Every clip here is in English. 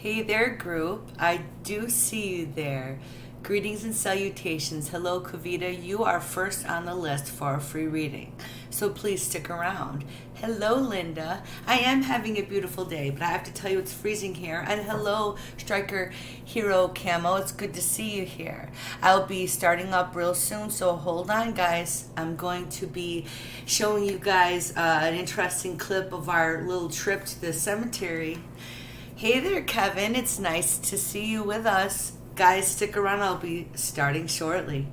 Hey there, group. I do see you there. Greetings and salutations. Hello, Kavita. You are first on the list for a free reading, so please stick around. Hello, Linda. I am having a beautiful day, but I have to tell you it's freezing here. And hello, Striker Hero Camo. It's good to see you here. I'll be starting up real soon, so hold on, guys. I'm going to be showing you guys an interesting clip of our little trip to the cemetery. Hey there, Kevin. It's nice to see you with us. Guys, stick around. I'll be starting shortly.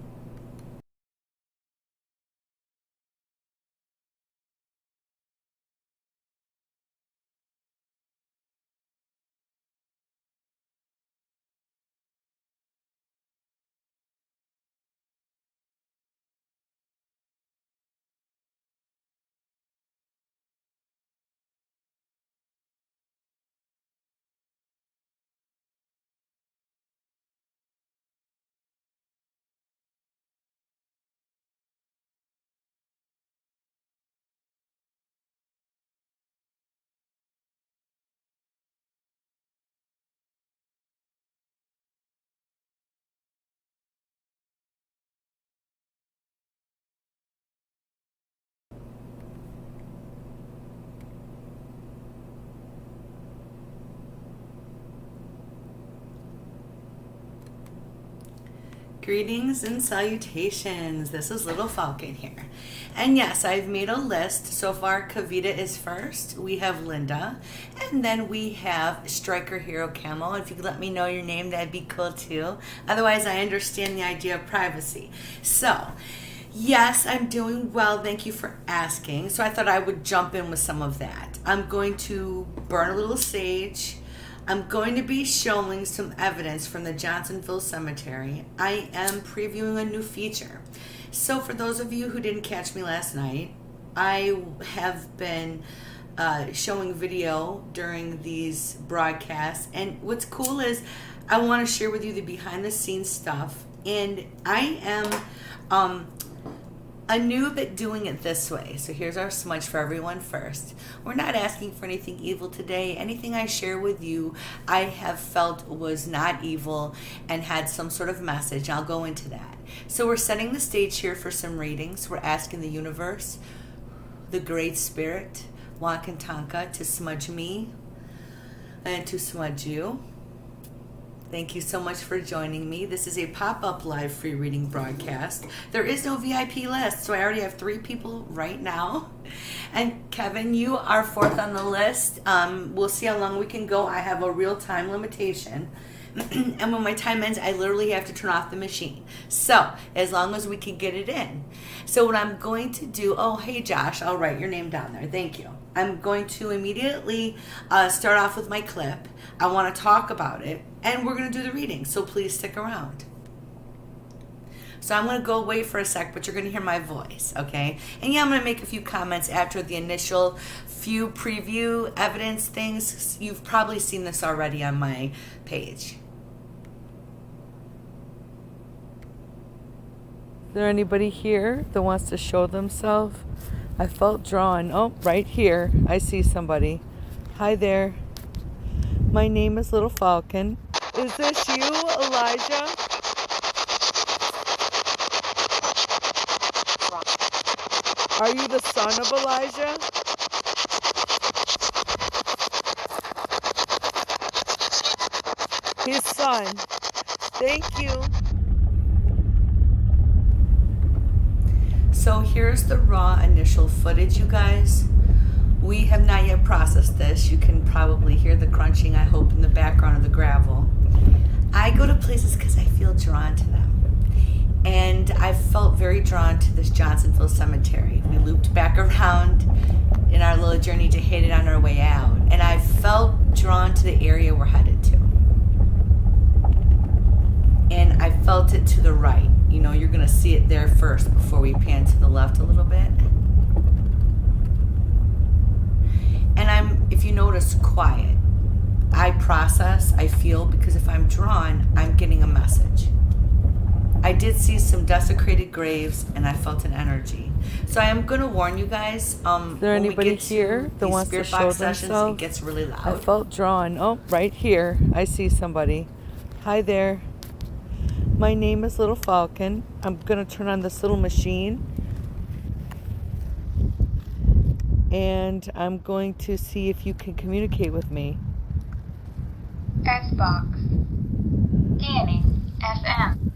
Greetings and salutations. This is Little Falcon here. And yes, I've made a list. So far, Kavita is first. We have Linda. And then we have Striker Hero Camo. If you could let me know your name, that'd be cool too. Otherwise, I understand the idea of privacy. So, yes, I'm doing well. Thank you for asking. So I thought I would jump in with some of that. I'm going to burn a little sage. I'm going to be showing some evidence from the Johnsonville Cemetery. I am previewing a new feature. So for those of you who didn't catch me last night, I have been showing video during these broadcasts. And what's cool is I want to share with you the behind the scenes stuff. And I am a noob at doing it this way. So here's our smudge for everyone first. We're not asking for anything evil today. Anything I share with you, I have felt was not evil and had some sort of message. I'll go into that. So we're setting the stage here for some readings. We're asking the universe, the great spirit, Wakantanka, to smudge me and to smudge you. Thank you so much for joining me. This is a pop-up live free reading broadcast. There is no VIP list, so I already have 3 people right now. And Kevin, you are fourth on the list. We'll see how long we can go. I have a real-time limitation. And when my time ends, I literally have to turn off the machine. So, as long as we can get it in. So what I'm going to do, oh, hey Josh, I'll write your name down there. Thank you. I'm going to immediately start off with my clip. I want to talk about it, and we're going to do the reading, so please stick around. So I'm going to go away for a sec, but you're going to hear my voice, okay? And yeah, I'm going to make a few comments after the initial few preview evidence things. You've probably seen this already on my page. Is there anybody here that wants to show themselves? I felt drawn. Oh, right here. I see somebody. Hi there. My name is Little Falcon. Is this you, Elijah? Are you the son of Elijah? His son. Thank you. So here's the raw initial footage, you guys. We have not yet processed this. You can probably hear the crunching, I hope, in the background of the gravel. I go to places because I feel drawn to them. And I felt very drawn to this Johnsonville Cemetery. We looped back around in our little journey to hit it on our way out. And I felt drawn to the area we're headed to. And I felt it to the right. You know, you're going to see it there first before we pan to the left a little bit. And I'm, if you notice, quiet. I process, I feel, because if I'm drawn, I'm getting a message. I did see some desecrated graves, and I felt an energy. So I am going to warn you guys, Is there when we anybody get here to that these wants to spirit show box sessions, it themselves? gets really I loud. felt drawn. Oh, right here. I see somebody. Hi there. My name is Little Falcon. I'm going to turn on this little machine. And I'm going to see if you can communicate with me. Xbox. Scanning. FM.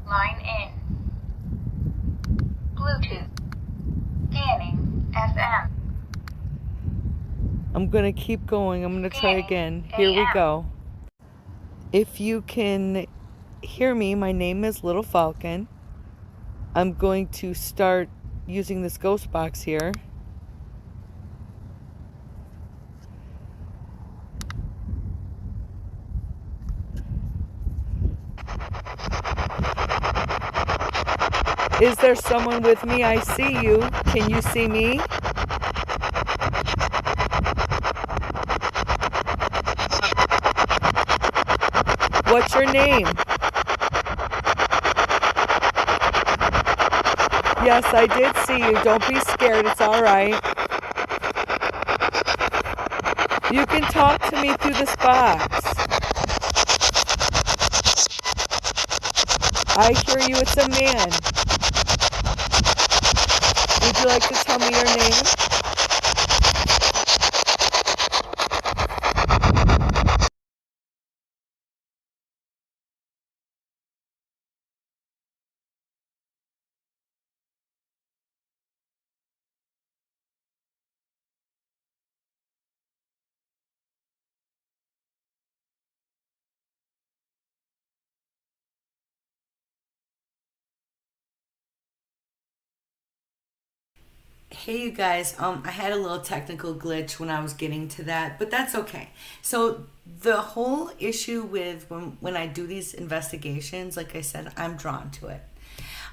Line in. Bluetooth. Scanning. FM. I'm going to keep going. I'm going to try again. Here we go. If you can hear me, my name is Little Falcon. I'm going to start using this ghost box here. Is there someone with me? I see you. Can you see me? What's your name? Yes, I did see you. Don't be scared. It's all right. You can talk to me through this box. I hear you. It's a man. Would you like to tell me your name? Hey you guys, I had a little technical glitch when I was getting to that, but that's okay. So the whole issue with when I do these investigations, like I said, I'm drawn to it.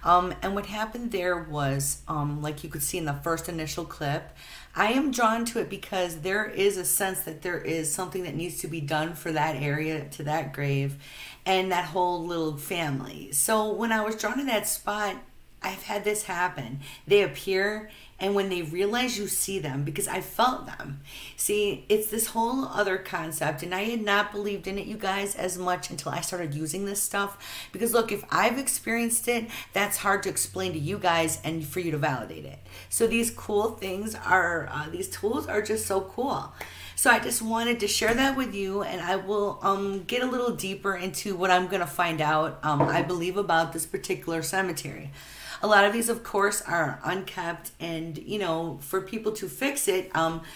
And what happened there was, like you could see in the first initial clip, I am drawn to it because there is a sense that there is something that needs to be done for that area, to that grave, and that whole little family. So when I was drawn to that spot, I've had this happen. They appear, and when they realize, you see them because I felt them. See, it's this whole other concept, and I had not believed in it, you guys, as much until I started using this stuff. Because look, if I've experienced it, that's hard to explain to you guys and for you to validate it. So these cool things are, these tools are just so cool. So I just wanted to share that with you, and I will get a little deeper into what I'm going to find out, I believe, about this particular cemetery. A lot of these, of course, are unkept, and, you know, for people to fix it,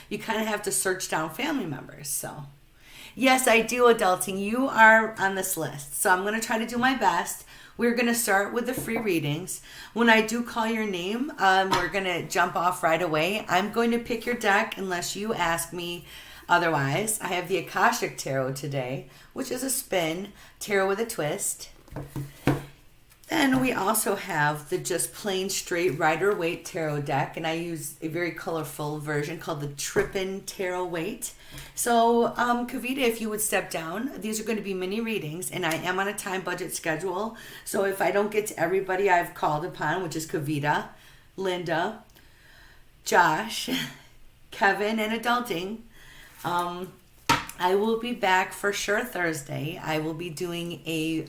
you kind of have to search down family members. So, yes, I do, adulting. You are on this list. So I'm going to try to do my best. We're going to start with the free readings. When I do call your name, we're going to jump off right away. I'm going to pick your deck unless you ask me otherwise. I have the Akashic Tarot today, which is a spin, tarot with a twist. Then we also have the just plain straight Rider-Waite Tarot deck, and I use a very colorful version called the Trippin' Tarot Waite. So, Kavita, if you would step down, these are going to be mini readings, and I am on a time budget schedule. So if I don't get to everybody I've called upon, which is Kavita, Linda, Josh, Kevin, and Adulting, I will be back for sure Thursday. I will be doing a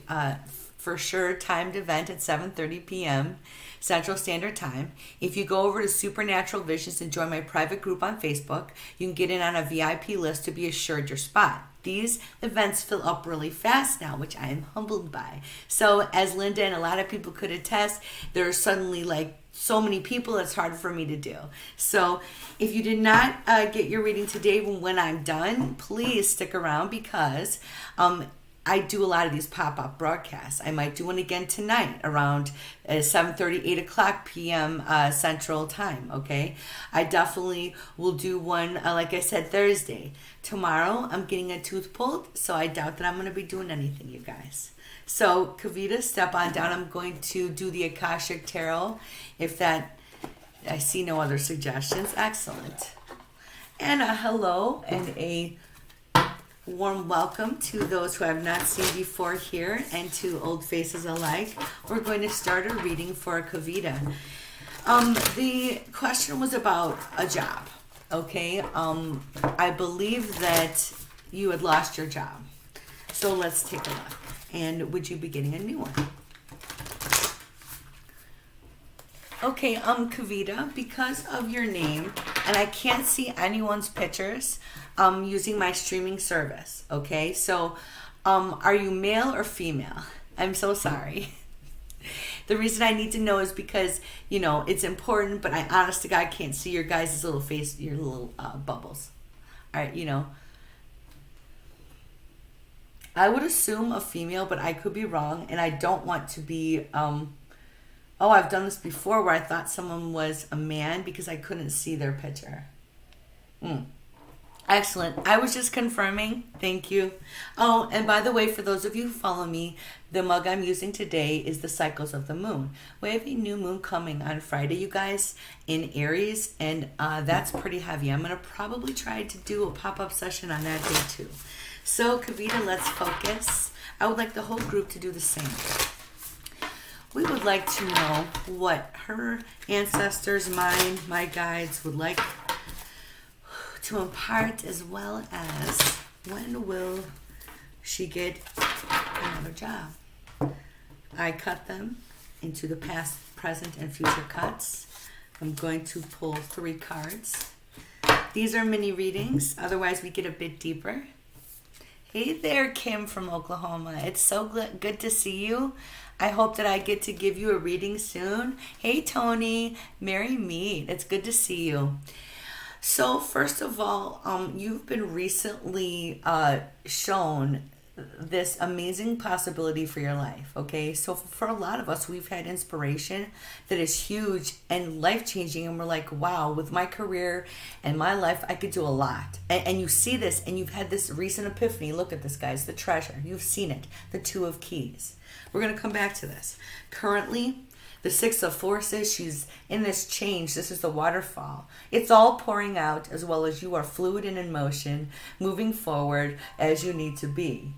for sure timed event at 7:30 p.m. Central Standard Time. If you go over to Supernatural Visions and join my private group on Facebook, you can get in on a VIP list to be assured your spot. These events fill up really fast now, which I am humbled by. So as Linda and a lot of people could attest, there's suddenly like so many people, it's hard for me to do. So if you did not get your reading today when I'm done, please stick around because I do a lot of these pop-up broadcasts. I might do one again tonight around 7:30, 8 o'clock p.m. Central Time, okay? I definitely will do one, like I said, Thursday. Tomorrow, I'm getting a tooth pulled, so I doubt that I'm going to be doing anything, you guys. So, Kavita, step on down. I'm going to do the Akashic Tarot. If that, I see no other suggestions. Excellent. And a hello and a Warm welcome to those who I have not seen before here and to old faces alike. We're going to start a reading for Kavita. The question was about a job, okay? I believe that you had lost your job. So let's take a look. And would you be getting a new one? Okay, Kavita, because of your name, and I can't see anyone's pictures, using my streaming service, okay? So, are you male or female? I'm so sorry. The reason I need to know is because, you know, it's important, but I honest to God can't see your guys' little face, your little bubbles. All right, you know. I would assume a female, but I could be wrong, and I don't want to be, oh, I've done this before where I thought someone was a man because I couldn't see their picture. Excellent. I was just confirming. Thank you. Oh, and by the way, for those of you who follow me, the mug I'm using today is the cycles of the moon. We have a new moon coming on Friday, you guys, in Aries, and that's pretty heavy. I'm going to probably try to do a pop-up session on that day too. So, Kavita, let's focus. I would like the whole group to do the same. We would like to know what her ancestors, mine, my guides would like to impart, as well as when will she get another job. I cut them into the past, present, and future cuts. I'm going to pull 3 cards. These are mini readings, otherwise we get a bit deeper. Hey there, Kim from Oklahoma. It's so good to see you. I hope that I get to give you a reading soon. Hey, Tony. Merry meet. It's good to see you. So, first of all, you've been recently shown this amazing possibility for your life, okay? So, for a lot of us, we've had inspiration that is huge and life-changing, and we're like, wow, with my career and my life, I could do a lot. And you see this, and you've had this recent epiphany. Look at this, guys, the treasure. You've seen it, the 2 of keys. We're going to come back to this. Currently, the 6 of forces, she's in this change. This is the waterfall. It's all pouring out, as well as you are fluid and in motion, moving forward as you need to be.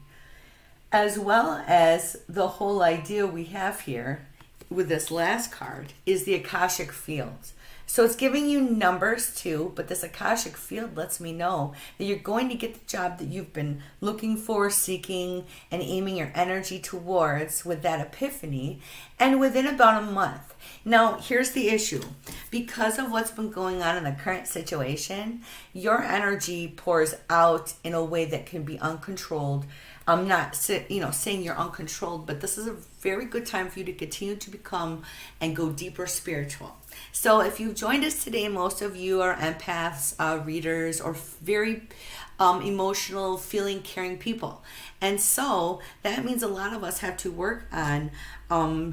As well as the whole idea we have here with this last card is the Akashic field. So it's giving you numbers too, but this Akashic field lets me know that you're going to get the job that you've been looking for, seeking, and aiming your energy towards with that epiphany, and within about a month. Now, here's the issue. Because of what's been going on in the current situation, your energy pours out in a way that can be uncontrolled. I'm not saying you're uncontrolled, but this is a very good time for you to continue to become and go deeper spiritual. So if you've joined us today, most of you are empaths, readers, or very emotional, feeling, caring people. And so that means a lot of us have to work on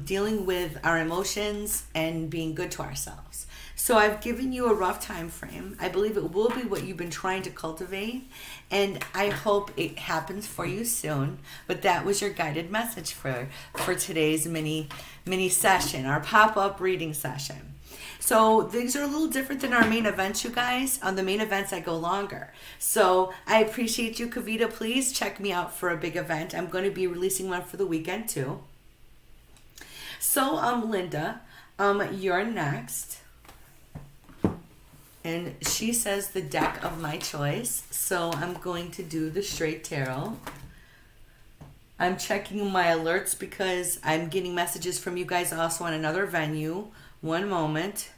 dealing with our emotions and being good to ourselves. So I've given you a rough time frame. I believe it will be what you've been trying to cultivate, and I hope it happens for you soon. But that was your guided message for today's mini session, our pop-up reading session. So these are a little different than our main events, you guys. On the main events, I go longer. So I appreciate you, Kavita. Please check me out for a big event. I'm going to be releasing one for the weekend too. So Linda, you're next. And she says the deck of my choice. So I'm going to do the straight tarot. I'm checking my alerts because I'm getting messages from you guys also on another venue. One moment.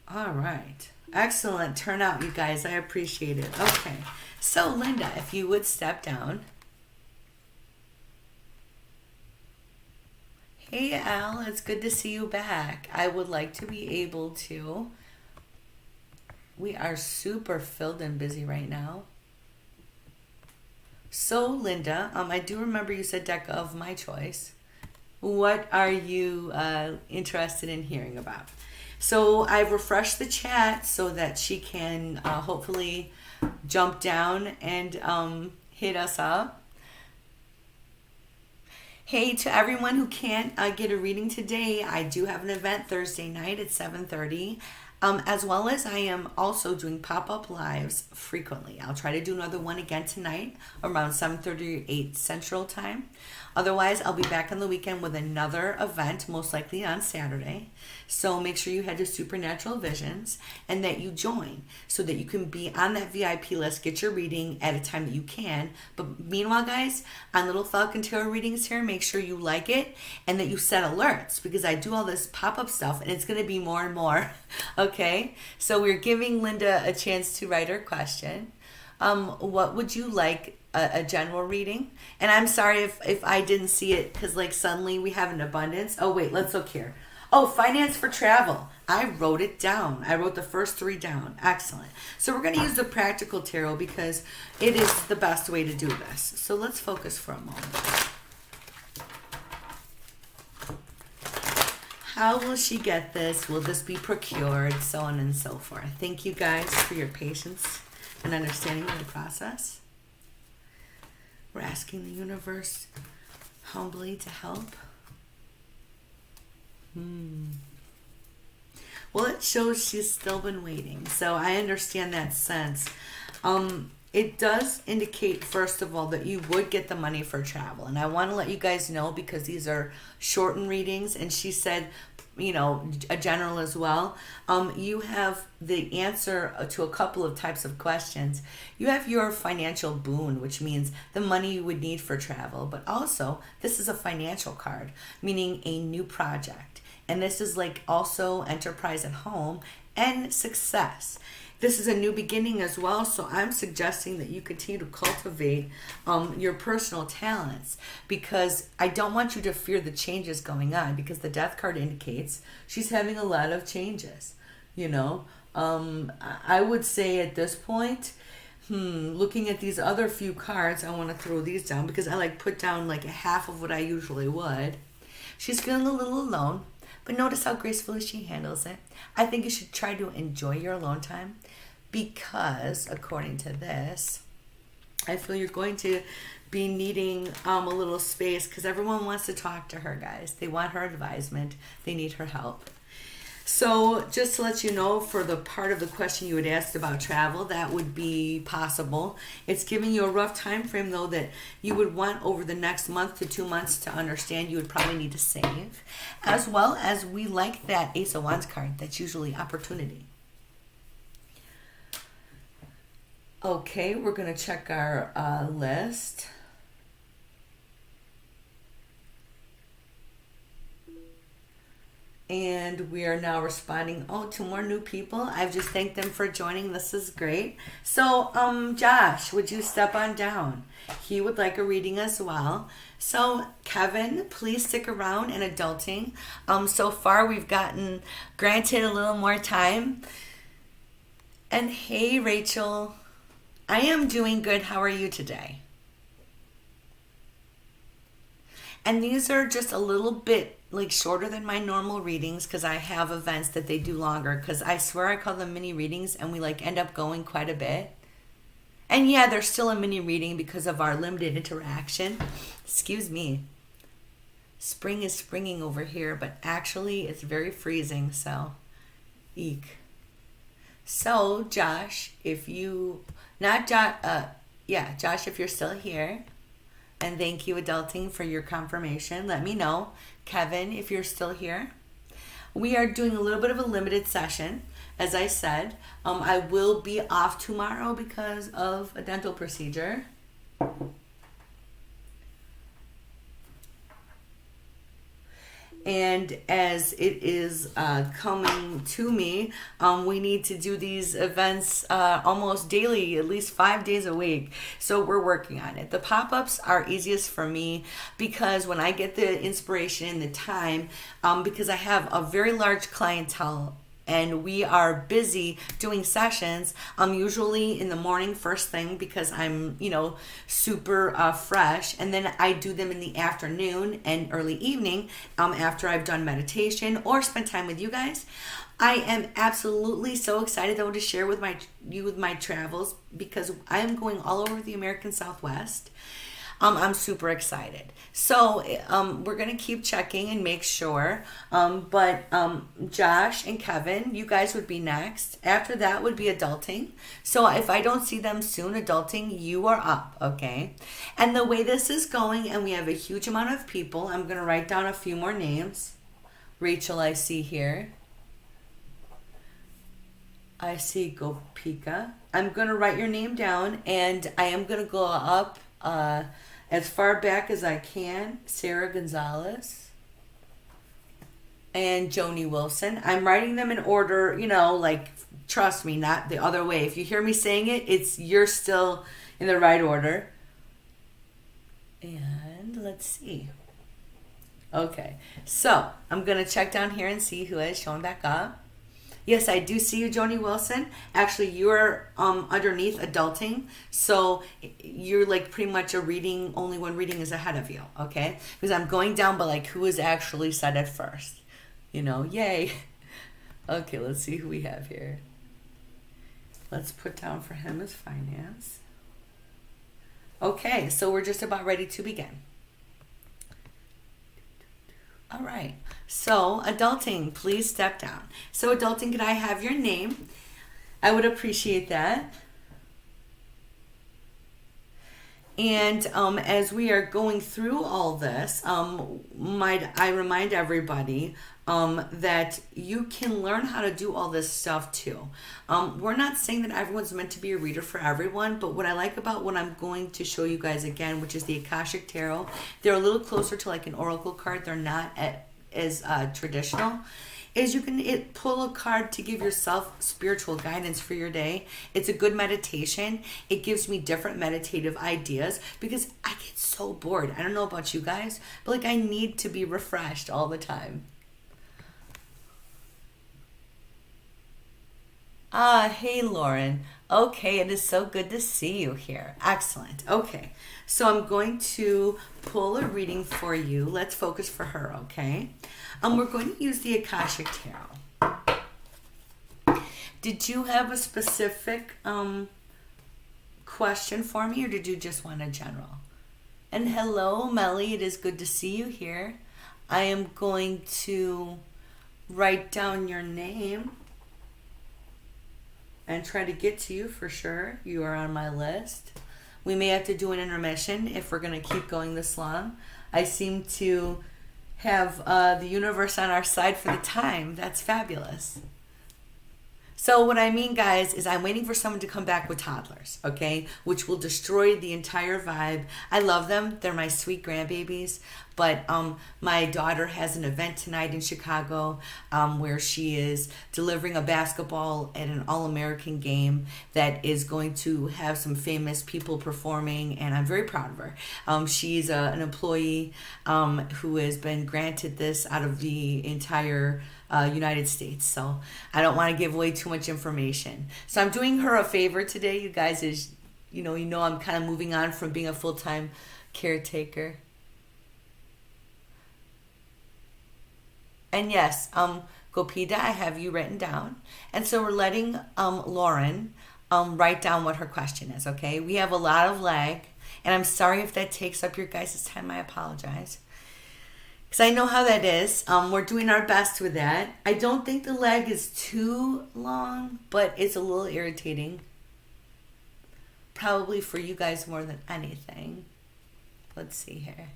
All right. Excellent turnout, you guys. I appreciate it. Okay. So, Linda, if you would step down. Hey, Al. It's good to see you back. I would like to be able to. We are super filled and busy right now. So, Linda, I do remember you said deck of my choice. What are you interested in hearing about? So I've refreshed the chat so that she can hopefully jump down and hit us up. Hey, to everyone who can't get a reading today, I do have an event Thursday night at 7:30. as well as I am also doing pop-up lives frequently. I'll try to do another one again tonight around 7:30 or 8 Central Time. Otherwise, I'll be back on the weekend with another event, most likely on Saturday. So make sure you head to Supernatural Visions and that you join so that you can be on that VIP list, get your reading at a time that you can. But meanwhile, guys, on Little Falcon Tarot readings here, make sure you like it and that you set alerts because I do all this pop-up stuff and it's going to be more and more. Okay? So we're giving Linda a chance to write her question. What would you like? A general reading? And I'm sorry if I didn't see it because like suddenly we have an abundance. Oh wait, let's look here. Oh, finance for travel. I wrote it down. I wrote the first 3 down. Excellent. So we're going to use the practical tarot because it is the best way to do this. So let's focus for a moment. How will she get this? Will this be procured? So on and so forth. Thank you guys for your patience and understanding of the process. We're asking the universe humbly to help. Well, it shows she's still been waiting. So I understand that sense. It does indicate, first of all, that you would get the money for travel. And I want to let you guys know because these are shortened readings. And she said, you know, a general as well. You have the answer to a couple of types of questions. You have your financial boon, which means the money you would need for travel. But also, this is a financial card, meaning a new project. And this is like also enterprise at home and success. This is a new beginning as well, so I'm suggesting that you continue to cultivate your personal talents because I don't want you to fear the changes going on because the death card indicates she's having a lot of changes, you know. I would say at this point, looking at these other few cards, I want to throw these down because I like put down like a half of what I usually would. She's feeling a little alone. But notice how gracefully she handles it. I think you should try to enjoy your alone time because, according to this, I feel you're going to be needing a little space because everyone wants to talk to her, guys. They want her advisement. They need her help. So just to let you know, for the part of the question you had asked about travel, that would be possible. It's giving you a rough time frame, though, that you would want over the next month to 2 months to understand you would probably need to save. As well as we like that Ace of Wands card. That's usually opportunity. Okay, we're going to check our list. And we are now responding. Oh, 2 more new people. I've just thanked them for joining. This is great. So, Josh, would you step on down? He would like a reading as well. So, Kevin, please stick around and adulting. So far, we've gotten granted a little more time. And hey, Rachel, I am doing good. How are you today? And these are just a little bit like shorter than my normal readings because I have events that they do longer because I swear I call them mini readings and we like end up going quite a bit. And yeah, they're still a mini reading because of our limited interaction. Excuse me. Spring is springing over here, but actually it's very freezing, so eek. So Josh, if you, Josh, if you're still here, and thank you, Adulting, for your confirmation. Let me know. Kevin, if you're still here. We are doing a little bit of a limited session. As I said, I will be off tomorrow because of a dental procedure. And as it is coming to me, we need to do these events almost daily, at least 5 days a week. So we're working on it. The pop-ups are easiest for me because when I get the inspiration and the time, because I have a very large clientele and we are busy doing sessions, usually in the morning first thing because I'm, super fresh. And then I do them in the afternoon and early evening after I've done meditation or spent time with you guys. I am absolutely so excited though to share with my travels because I am going all over the American Southwest. I'm super excited. So we're going to keep checking and make sure. But Josh and Kevin, you guys would be next. After that would be adulting. So if I don't see them soon, adulting, you are up, okay? And the way this is going, and we have a huge amount of people, I'm going to write down a few more names. Rachel, I see here. I see Gopika. I'm going to write your name down, and I am going to go up as far back as I can. Sarah Gonzalez and Joni Wilson. I'm writing them in order, like, trust me, not the other way. If you hear me saying it, you're still in the right order. And let's see. Okay, so I'm going to check down here and see who has shown back up. Yes, I do see you, Joni Wilson. Actually, you're underneath adulting, so you're like pretty much a reading, only one reading is ahead of you, okay? Because I'm going down, but like who is actually said it first? Yay. Okay, let's see who we have here. Let's put down for him as finance. Okay, so we're just about ready to begin. All right, so adulting, please step down. So adulting, could I have your name? I would appreciate that. And as we are going through all this, might I remind everybody that you can learn how to do all this stuff too. We're not saying that everyone's meant to be a reader for everyone, but what I like about what I'm going to show you guys again, which is the Akashic Tarot, they're a little closer to like an oracle card. They're not as traditional. Is you can pull a card to give yourself spiritual guidance for your day. It's a good meditation. It gives me different meditative ideas because I get so bored. I don't know about you guys, but like I need to be refreshed all the time. Hey Lauren. Okay, it is so good to see you here. Excellent. Okay, so I'm going to pull a reading for you. Let's focus for her, okay? We're going to use the Akashic Tarot. Did you have a specific question for me, or did you just want a general? And hello, Melly. It is good to see you here. I am going to write down your name and try to get to you for sure. You are on my list. We may have to do an intermission if we're going to keep going this long. I seem to have the universe on our side for the time. That's fabulous. So what I mean, guys, is I'm waiting for someone to come back with toddlers, okay? Which will destroy the entire vibe. I love them. They're my sweet grandbabies. But my daughter has an event tonight in Chicago where she is delivering a basketball at an All-American game that is going to have some famous people performing, and I'm very proud of her. She's an employee who has been granted this out of the entire United States. So I don't want to give away too much information. So I'm doing her a favor today, you guys, is, I'm kind of moving on from being a full-time caretaker. And yes, Gopida, I have you written down. And so we're letting Lauren write down what her question is, okay? We have a lot of lag, and I'm sorry if that takes up your guys' time. I apologize. Because I know how that is. We're doing our best with that. I don't think the lag is too long, but it's a little irritating. Probably for you guys more than anything. Let's see here.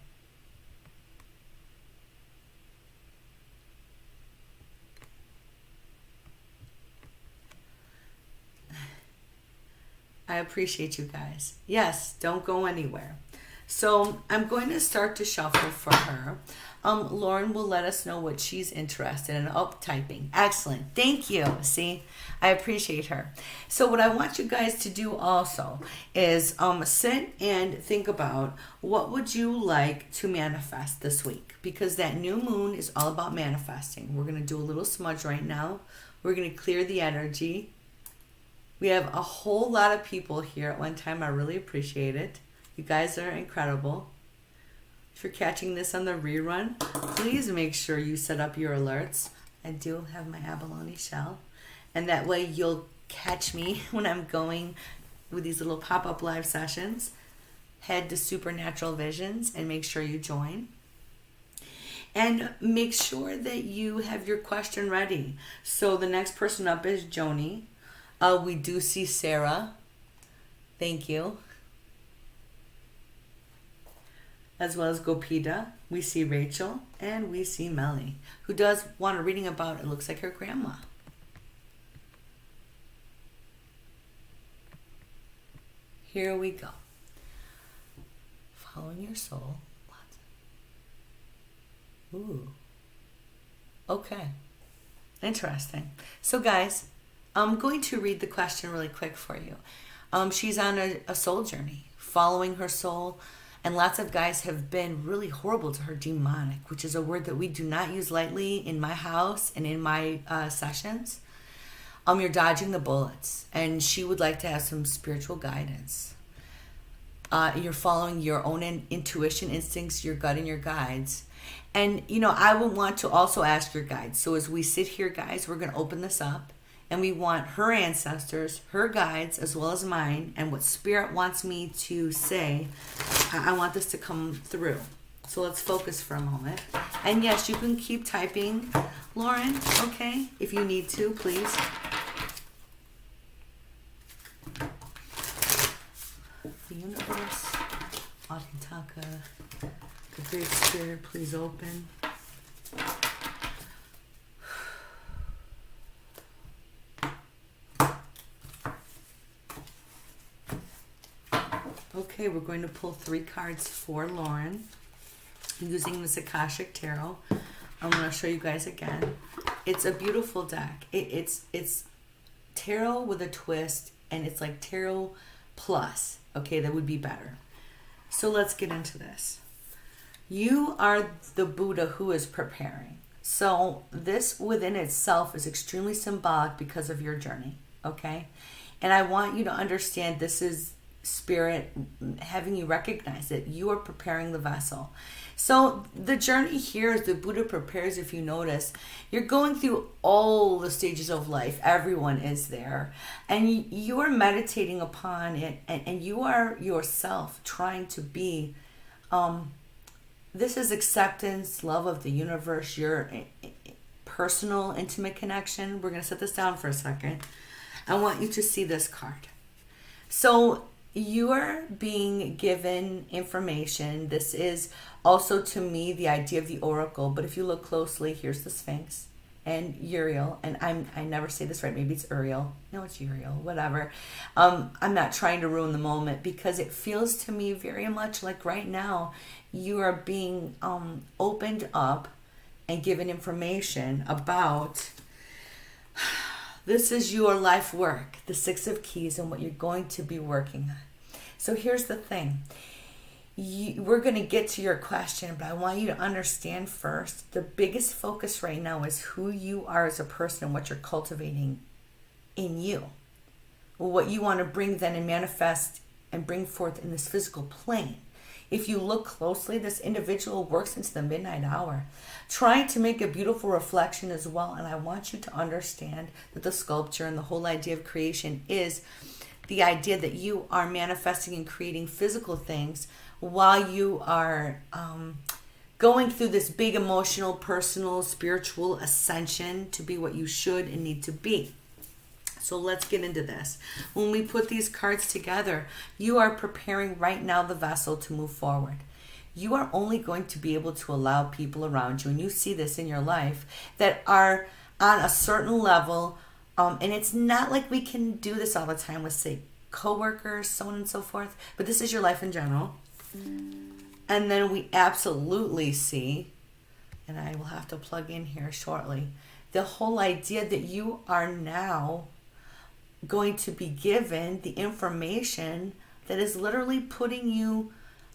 I appreciate you guys. Yes, don't go anywhere. So I'm going to start to shuffle for her. Lauren will let us know what she's interested in. Oh, typing. Excellent. Thank you. See, I appreciate her. So what I want you guys to do also is sit and think about what would you like to manifest this week, because that new moon is all about manifesting. We're going to do a little smudge right now. We're going to clear the energy. We have a whole lot of people here at one time. I really appreciate it. You guys are incredible. If you're catching this on the rerun, please make sure you set up your alerts. I do have my abalone shell. And that way you'll catch me when I'm going with these little pop-up live sessions. head to Supernatural Visions and make sure you join. And make sure that you have your question ready. So the next person up is Joni. We do see Sarah. Thank you. As well as Gopita. We see Rachel. And we see Melly, who does want a reading about, it looks like her grandma. Here we go. Following your soul. Ooh. Okay. Interesting. So guys, I'm going to read the question really quick for you. She's on a soul journey, following her soul, and lots of guys have been really horrible to her, demonic, which is a word that we do not use lightly in my house and in my sessions. You're dodging the bullets, and she would like to have some spiritual guidance. You're following your own intuition, instincts, your gut, and your guides. And, I would want to also ask your guides. So as we sit here, guys, we're going to open this up. And we want her ancestors, her guides, as well as mine, and what Spirit wants me to say. I want this to come through. So let's focus for a moment. And yes, you can keep typing, Lauren, okay? If you need to, please. The universe, Atitaka, the Great Spirit, please open. Okay, we're going to pull 3 cards for Lauren using the Akashic Tarot. I'm going to show you guys again. It's a beautiful deck. It's tarot with a twist, and it's like tarot plus. Okay, that would be better. So let's get into this. You are the Buddha who is preparing. So this within itself is extremely symbolic because of your journey, okay? And I want you to understand this is Spirit having you recognize that you are preparing the vessel. So the journey here is the Buddha prepares. If you notice, you're going through all the stages of life. Everyone is there, and you are meditating upon it, and you are yourself trying to be this is acceptance, love of the universe, your personal intimate connection. We're going to set this down for a second. I want you to see this card. So you are being given information. This is also, to me, the idea of the oracle. But if you look closely, here's the Sphinx and Uriel. And I never say this right. Maybe it's Uriel. No, it's Uriel. Whatever. I'm not trying to ruin the moment, because it feels to me very much like right now you are being opened up and given information about this is your life work, the 6 of Keys, and what you're going to be working on. So here's the thing. We're going to get to your question, but I want you to understand first, the biggest focus right now is who you are as a person and what you're cultivating in you. What you want to bring then and manifest and bring forth in this physical plane. If you look closely, this individual works into the midnight hour, trying to make a beautiful reflection as well. And I want you to understand that the sculpture and the whole idea of creation is the idea that you are manifesting and creating physical things while you are going through this big emotional, personal, spiritual ascension to be what you should and need to be. So let's get into this. When we put these cards together, you are preparing right now the vessel to move forward. You are only going to be able to allow people around you, and you see this in your life, that are on a certain level. And it's not like we can do this all the time with, say, coworkers, so on and so forth. But this is your life in general. And then we absolutely see, and I will have to plug in here shortly, the whole idea that you are now going to be given the information that is literally putting you,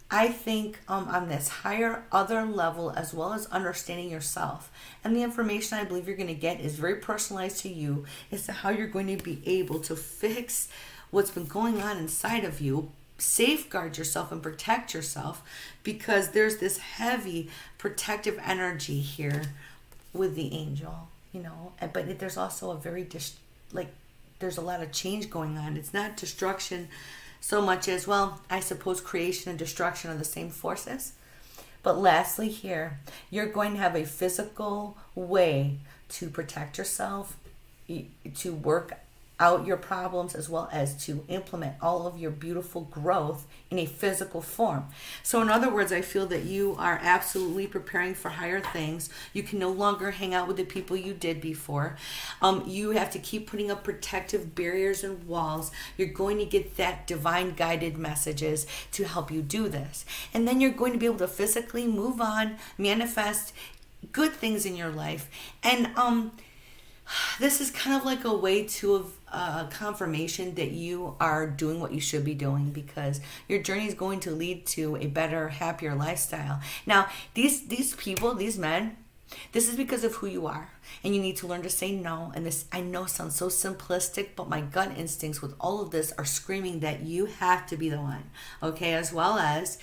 I think, on this higher other level, as well as understanding yourself. And the information I believe you're going to get is very personalized to you as to how you're going to be able to fix what's been going on inside of you, safeguard yourself and protect yourself, because there's this heavy protective energy here with the angel, but there's also a very there's a lot of change going on. It's not destruction so much as, well, I suppose creation and destruction are the same forces. But lastly, here, you're going to have a physical way to protect yourself, to work out your problems, as well as to implement all of your beautiful growth in a physical form. So in other words, I feel that you are absolutely preparing for higher things. You can no longer hang out with the people you did before. You have to keep putting up protective barriers and walls. You're going to get that divine guided messages to help you do this. And then you're going to be able to physically move on, manifest good things in your life. And this is kind of like a way to confirmation that you are doing what you should be doing, because your journey is going to lead to a better, happier lifestyle. Now, these people, these men, this is because of who you are, and you need to learn to say no. And this, I know, sounds so simplistic, but my gut instincts with all of this are screaming that you have to be the one, okay? As well as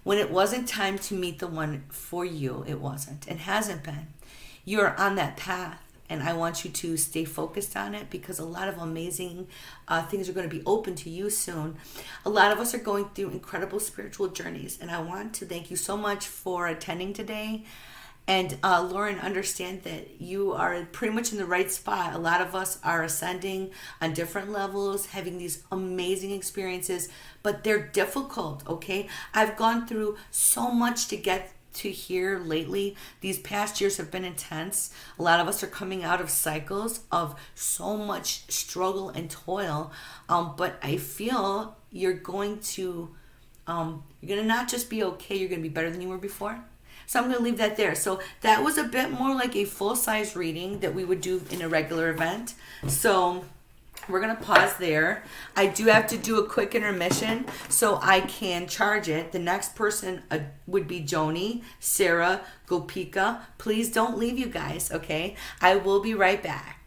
when it wasn't time to meet the one for you, it wasn't and hasn't been. You're on that path. And I want you to stay focused on it, because a lot of amazing things are going to be open to you soon. A lot of us are going through incredible spiritual journeys. And I want to thank you so much for attending today. And Lauren, understand that you are pretty much in the right spot. A lot of us are ascending on different levels, having these amazing experiences, but they're difficult, okay? I've gone through so much to get to here lately. These past years have been intense. A lot of us are coming out of cycles of so much struggle and toil, but I feel you're going to not just be okay, you're going to be better than you were before. So I'm going to leave that there. So that was a bit more like a full-size reading that we would do in a regular event. So we're going to pause there. I do have to do a quick intermission so I can charge it. The next person would be Joni, Sarah, Gopika. Please don't leave, you guys, okay? I will be right back.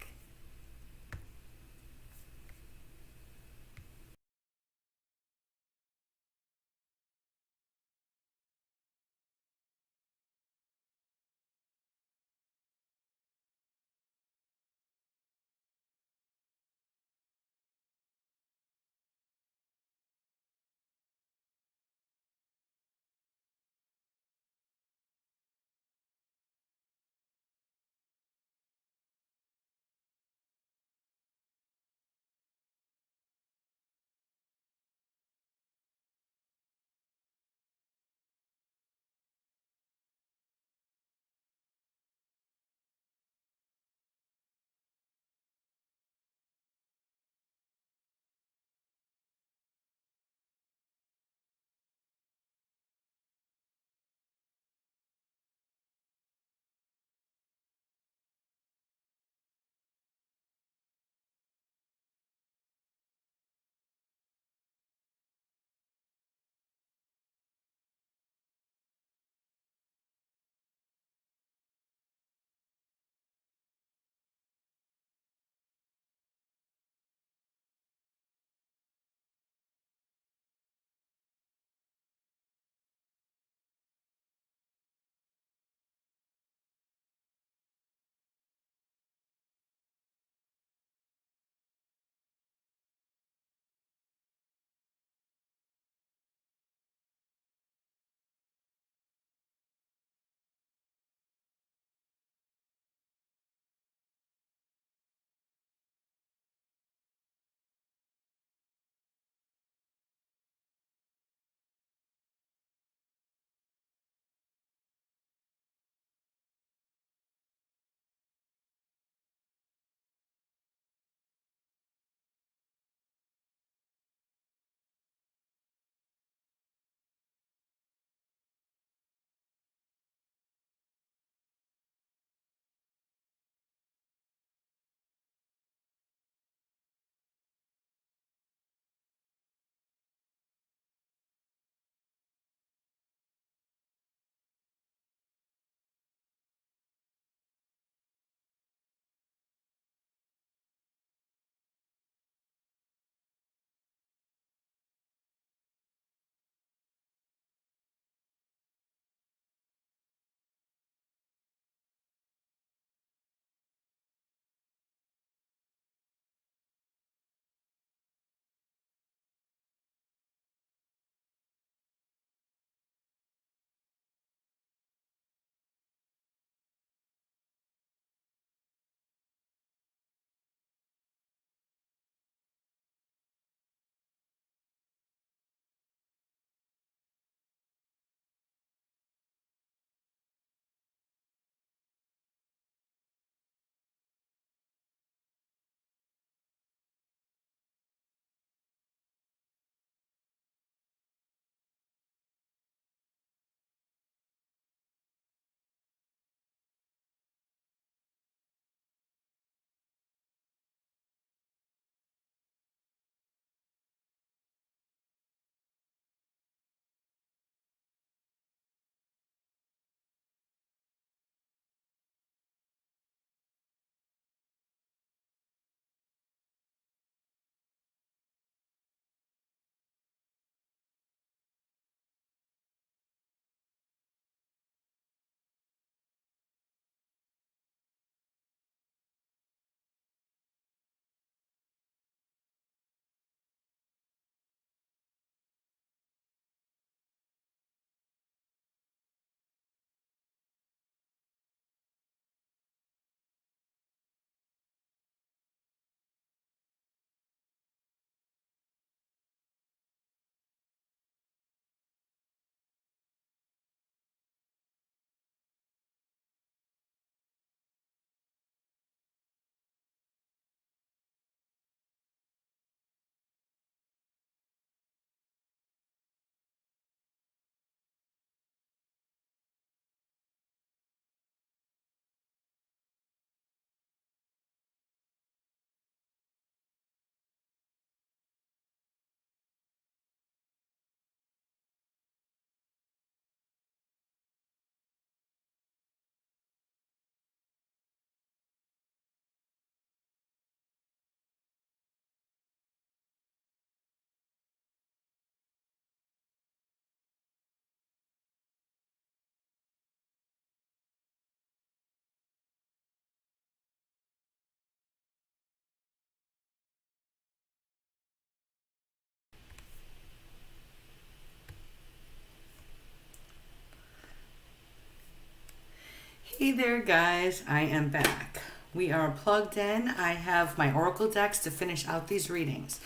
Hey there, guys. I am back. We are plugged in. I have my oracle decks to finish out these readings.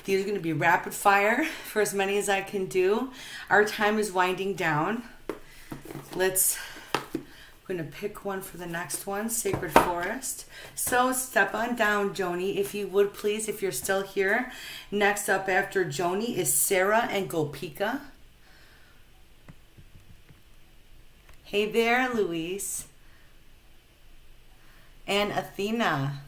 These are going to be rapid fire for as many as I can do. Our time is winding down. I'm going to pick one for the next one, Sacred Forest. So step on down, Joni, if you would please, if you're still here. Next up after Joni is Sarah and Gopika. Hey there, Luis. And Athena.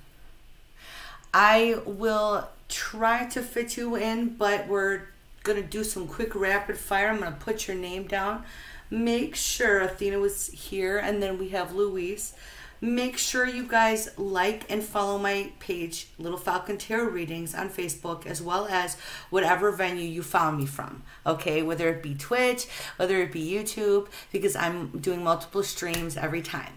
I will try to fit you in, but we're going to do some quick rapid fire. I'm going to put your name down. Make sure Athena was here, and then we have Luis. Make sure you guys like and follow my page, Little Falcon Tarot Readings, on Facebook, as well as whatever venue you found me from. Okay, whether it be Twitch, whether it be YouTube, because I'm doing multiple streams every time.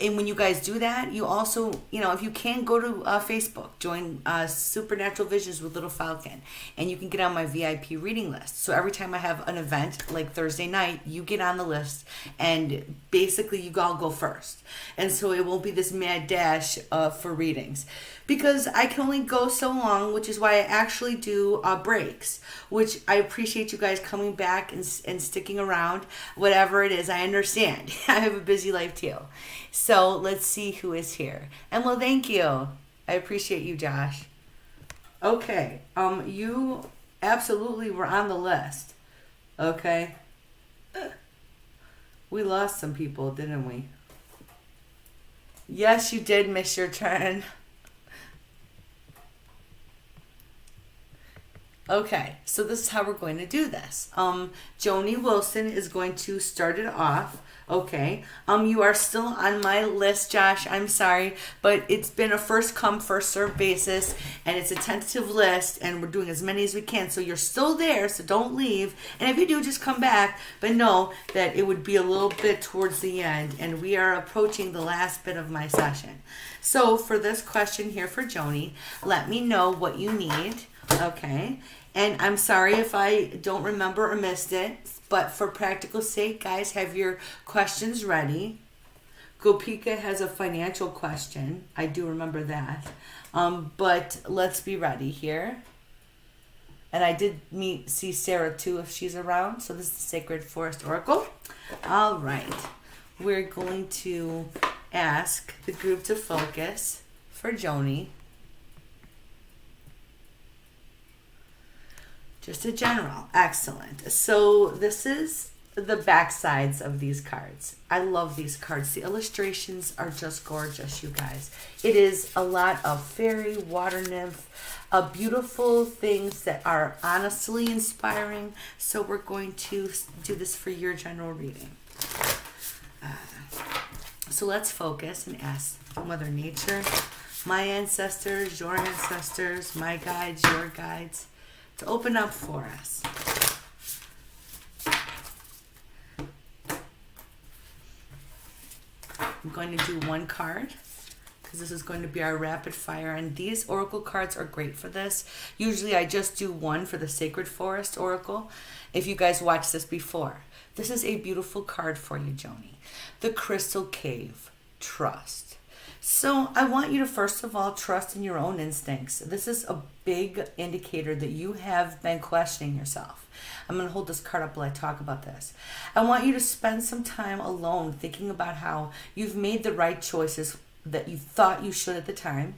And when you guys do that, you also, if you can, go to Facebook, join Supernatural Visions with Little Falcon, and you can get on my VIP reading list. So every time I have an event, like Thursday night, you get on the list, and basically you all go first. And so it won't be this mad dash for readings, because I can only go so long, which is why I actually do breaks, which I appreciate you guys coming back and sticking around. Whatever it is, I understand. I have a busy life too. So let's see who is here. And well, thank you. I appreciate you, Josh. Okay. You absolutely were on the list. Okay. We lost some people, didn't we? Yes, you did miss your turn. Okay, so this is how we're going to do this. Joni Wilson is going to start it off. Okay. You are still on my list, Josh. I'm sorry, but it's been a first come, first served basis, and it's a tentative list, and we're doing as many as we can. So you're still there, so don't leave. And if you do, just come back. But know that it would be a little bit towards the end, and we are approaching the last bit of my session. So for this question here for Joni, let me know what you need. Okay. And I'm sorry if I don't remember or missed it, but for practical sake, guys, have your questions ready. Gopika has a financial question. I do remember that. But let's be ready here. And I did see Sarah too, if she's around. So this is the Sacred Forest Oracle. All right. We're going to ask the group to focus for Joni. Just a general. Excellent. So this is the back sides of these cards. I love these cards. The illustrations are just gorgeous, you guys. It is a lot of fairy, water nymph, beautiful things that are honestly inspiring. So we're going to do this for your general reading. So let's focus and ask Mother Nature, my ancestors, your ancestors, my guides, your guides, to open up for us. I'm going to do one card because this is going to be our rapid fire, and these oracle cards are great for this. Usually I just do one for the Sacred Forest Oracle. If you guys watched this before, this is a beautiful card for you, Joni. The Crystal Cave, Trust. So I want you to first of all trust in your own instincts. This is a big indicator that you have been questioning yourself. I'm going to hold this card up while I talk about this. I want you to spend some time alone thinking about how you've made the right choices that you thought you should at the time.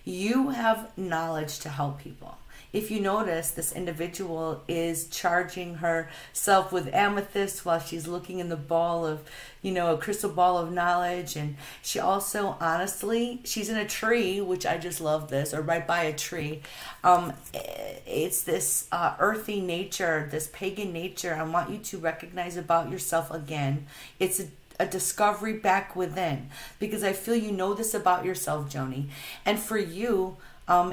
You have knowledge to help people. If you notice, this individual is charging herself with amethyst while she's looking in the ball of, a crystal ball of knowledge. And she also, honestly, she's in a tree, which I just love this, or right by a tree. It's this earthy nature, this pagan nature I want you to recognize about yourself again. It's a discovery back within, because I feel you know this about yourself, Joni. And for you,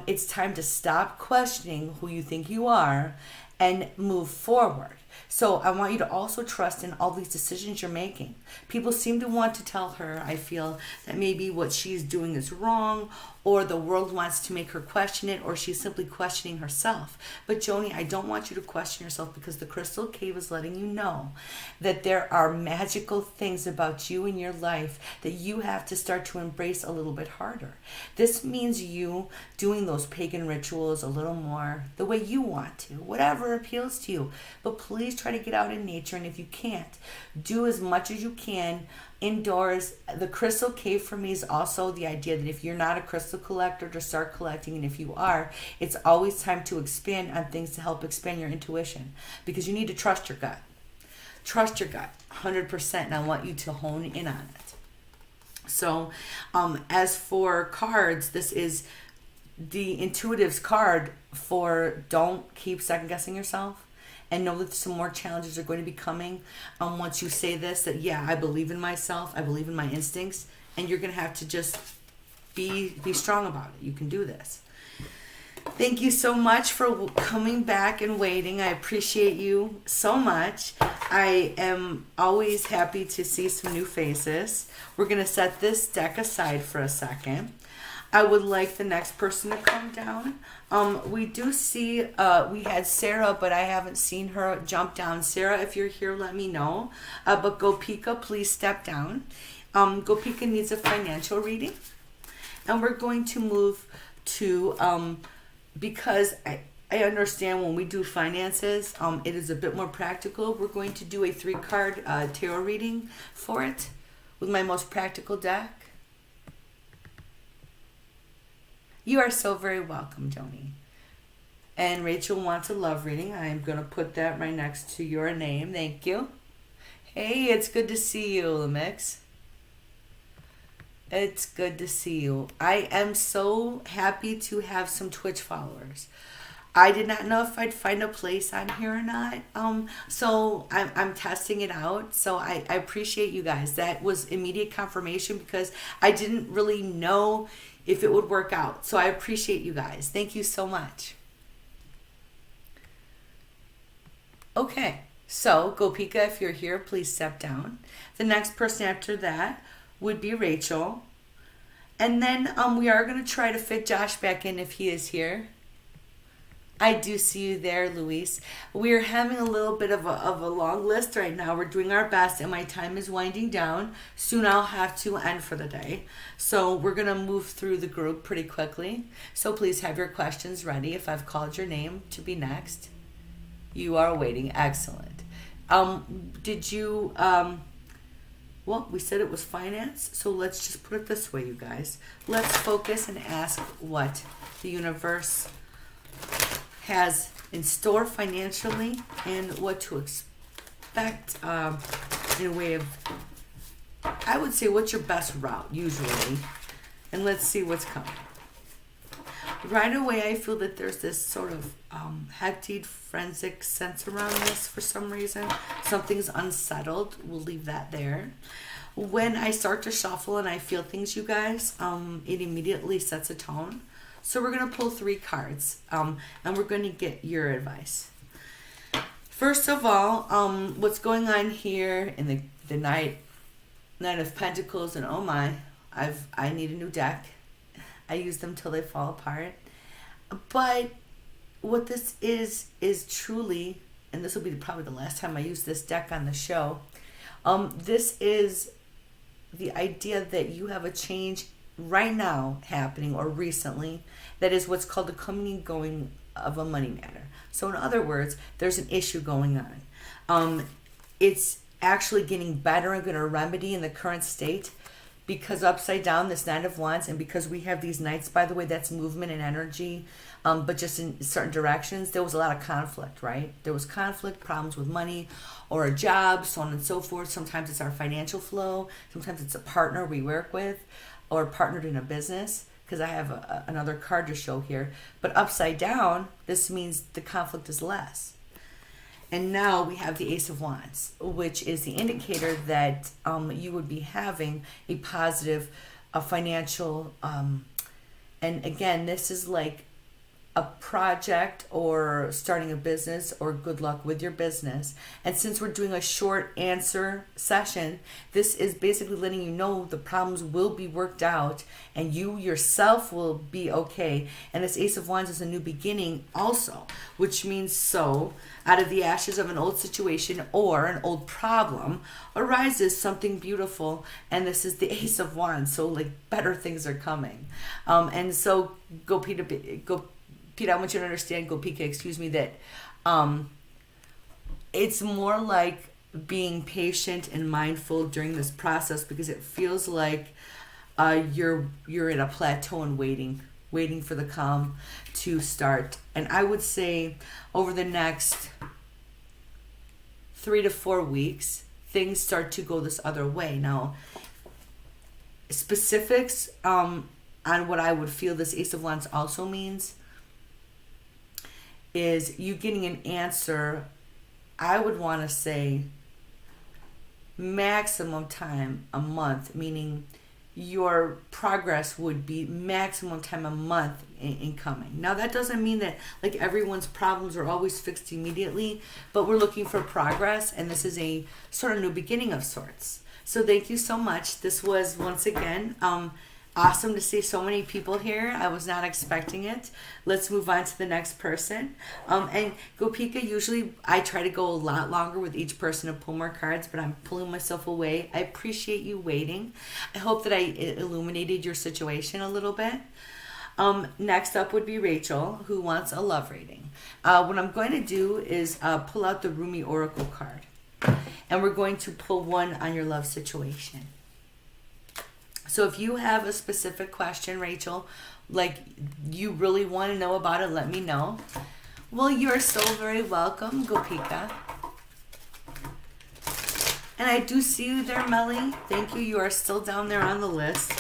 it's time to stop questioning who you think you are and move forward. So I want you to also trust in all these decisions you're making. People seem to want to tell her, I feel, that maybe what she's doing is wrong, or the world wants to make her question it, or she's simply questioning herself. But Joni, I don't want you to question yourself, because the crystal cave is letting you know that there are magical things about you in your life that you have to start to embrace a little bit harder. This means you doing those pagan rituals a little more the way you want to, whatever appeals to you. But please try to get out in nature, and if you can't, do as much as you can indoors. The crystal cave for me is also the idea that if you're not a crystal collector, to start collecting, and if you are, it's always time to expand on things to help expand your intuition, because you need to trust your gut. Trust your gut 100%, and I want you to hone in on it. So as for cards, this is the intuitive's card for don't keep second guessing yourself, and know that some more challenges are going to be coming once you say this, that yeah, I believe in myself, I believe in my instincts, and you're going to have to just be strong about it. You can do this. Thank you so much for coming back and waiting. I appreciate you so much. I am always happy to see some new faces. We're going to set this deck aside for a second. I would like the next person to come down. We do see, we had Sarah, but I haven't seen her jump down. Sarah, if you're here, let me know. But Gopika, please step down. Gopika needs a financial reading. And we're going to move to, because I understand when we do finances, it is a bit more practical. We're going to do a 3-card tarot reading for it with my most practical deck. You are so very welcome, Joni. And Rachel wants a love reading. I am going to put that right next to your name. Thank you. Hey, it's good to see you, Lamix. It's good to see you. I am so happy to have some Twitch followers. I did not know if I'd find a place on here or not. So I'm testing it out. So I appreciate you guys. That was immediate confirmation, because I didn't really know if it would work out. So I appreciate you guys. Thank you so much. Okay, so Gopika, if you're here, please step down. The next person after that would be Rachel. And then we are going to try to fit Josh back in if he is here. I do see you there, Luis. We're having a little bit of a long list right now. We're doing our best, and my time is winding down. Soon I'll have to end for the day. So we're going to move through the group pretty quickly. So please have your questions ready. If I've called your name to be next, you are waiting. Excellent. Did you... Well, we said it was finance, so let's just put it this way, you guys. Let's focus and ask what the universe has in store financially, and what to expect in a way of, I would say, what's your best route usually, and let's see what's coming. Right away, I feel that there's this sort of hectic, forensic sense around this for some reason. Something's unsettled. We'll leave that there. When I start to shuffle and I feel things, you guys, it immediately sets a tone. So we're going to pull 3 cards, and we're going to get your advice. First of all, what's going on here in the Knight of Pentacles, and oh my, I need a new deck. I use them till they fall apart. But what this is truly, and this will be probably the last time I use this deck on the show, this is the idea that you have a change right now happening, or recently, that is what's called a coming and going of a money matter. So in other words, there's an issue going on. It's actually getting better and going to remedy in the current state, because upside down, this Knight of Wands, and because we have these knights, by the way, that's movement and energy, but just in certain directions. There was a lot of conflict, right? There was conflict, problems with money or a job, so on and so forth. Sometimes it's our financial flow. Sometimes it's a partner we work with, or partnered in a business, because I have another card to show here. But upside down, this means the conflict is less. And now we have the Ace of Wands, which is the indicator that you would be having a positive financial, and again, this is like a project or starting a business or good luck with your business. And since we're doing a short answer session, this is basically letting you know the problems will be worked out and you yourself will be okay. And this Ace of Wands is a new beginning also, which means so out of the ashes of an old situation or an old problem arises something beautiful. And this is the Ace of Wands. So like better things are coming. And so Pete, I want you to understand, excuse me, that it's more like being patient and mindful during this process because it feels like you're in a plateau and waiting for the calm to start. And I would say over the next 3 to 4 weeks, things start to go this other way. Now, specifics on what I would feel this Ace of Wands also means is you getting an answer, I would want to say maximum time a month, meaning your progress would be maximum time a month in coming. Now that doesn't mean that like everyone's problems are always fixed immediately, but we're looking for progress and this is a sort of new beginning of sorts. So thank you so much. This was once again awesome to see so many people here. I was not expecting it. Let's move on to the next person. And Gopika, usually I try to go a lot longer with each person and pull more cards, but I'm pulling myself away. I appreciate you waiting. I hope that I illuminated your situation a little bit. Next up would be Rachel, who wants a love reading. What I'm going to do is pull out the Rumi Oracle card. And we're going to pull one on your love situation. So if you have a specific question, Rachel, like you really want to know about it, let me know. Well, you're so very welcome, Gopika. And I do see you there, Melly. Thank you. You are still down there on the list.